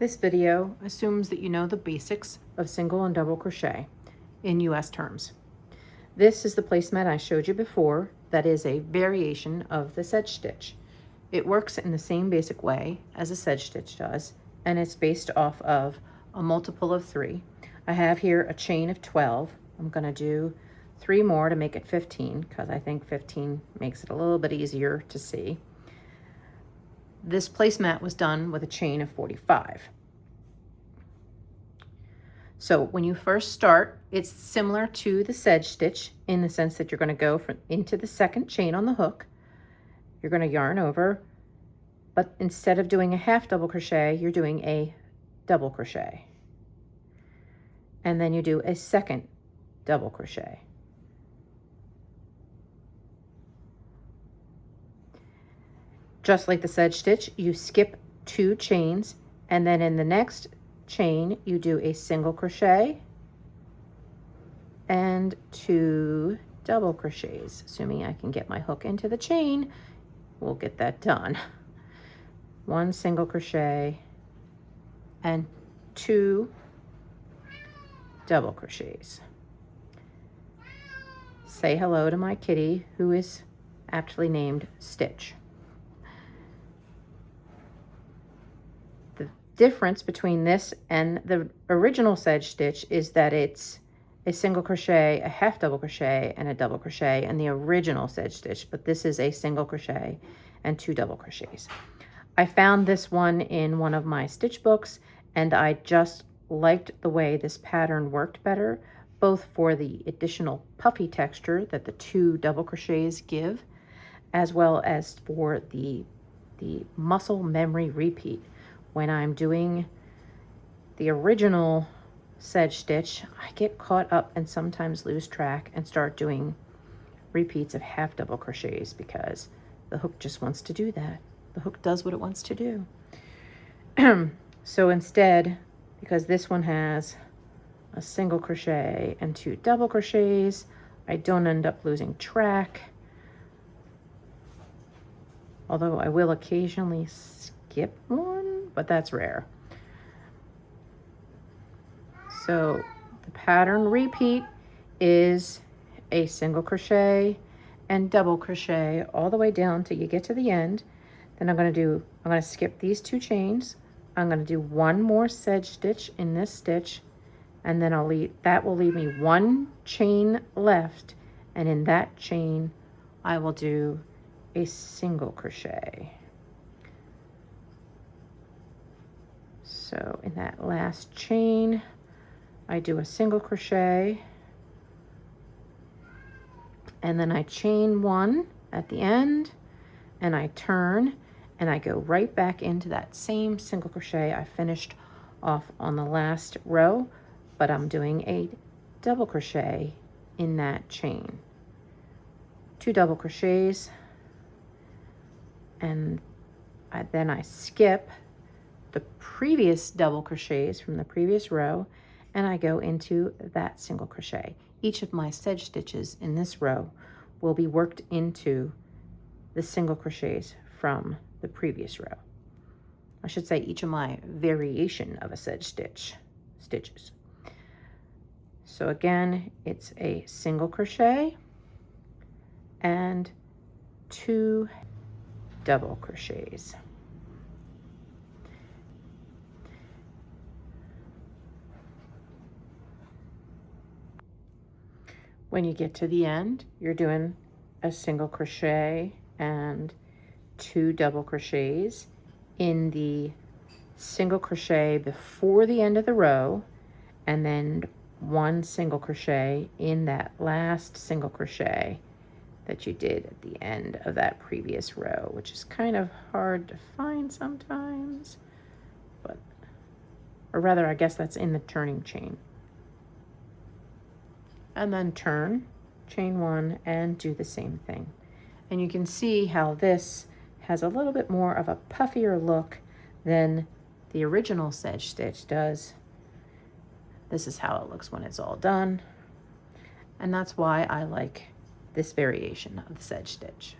This video assumes that you know the basics of single and double crochet in US terms. This is the placemat I showed you before that is a variation of the sedge stitch. It works in the same basic way as a sedge stitch does, and it's based off of a multiple of 3. I have here a chain of 12. I'm going to do 3 more to make it 15 because I think 15 makes it a little bit easier to see. This placemat was done with a chain of 45. So when you first start, it's similar to the sedge stitch in the sense that you're going to go into the second chain on the hook. You're going to yarn over, but instead of doing a half double crochet, you're doing a double crochet. And then you do a second double crochet. Just like the sedge stitch, you skip 2 chains, and then in the next chain you do a single crochet and 2 double crochets. Assuming I can get my hook into the chain, we'll get that done. 1 single crochet and 2 double crochets. Say hello to my kitty, who is aptly named Stitch. Difference between this and the original sedge stitch is that it's a single crochet, a half double crochet, and a double crochet in the original sedge stitch, but this is a single crochet and 2 double crochets. I found this one in one of my stitch books, and I just liked the way this pattern worked better, both for the additional puffy texture that the 2 double crochets give, as well as for the muscle memory repeat. When I'm doing the original sedge stitch, I get caught up and sometimes lose track and start doing repeats of half double crochets because the hook just wants to do that. The hook does what it wants to do. So instead, because this one has a single crochet and 2 double crochets, I don't end up losing track. Although I will occasionally skip one, but that's rare. So the pattern repeat is a single crochet and double crochet all the way down till you get to the end. Then I'm going to skip these 2 chains. I'm going to do 1 more sedge stitch in this stitch, and then that will leave me 1 chain left, and in that chain I will do a single crochet. So in that last chain, I do a single crochet, and then I chain 1 at the end, and I turn, and I go right back into that same single crochet I finished off on the last row, but I'm doing a double crochet in that chain. 2 double crochets, and then I skip the previous double crochets from the previous row, and I go into that single crochet. Each of my sedge stitches in this row will be worked into the single crochets from the previous row. I should say each of my variation of a sedge stitches. So again, it's a single crochet and 2 double crochets. When you get to the end, you're doing a single crochet and 2 double crochets in the single crochet before the end of the row, and then 1 single crochet in that last single crochet that you did at the end of that previous row, which is kind of hard to find sometimes, or rather, I guess that's in the turning chain. And then turn, chain 1, and do the same thing. And you can see how this has a little bit more of a puffier look than the original sedge stitch does. This is how it looks when it's all done. And that's why I like this variation of the sedge stitch.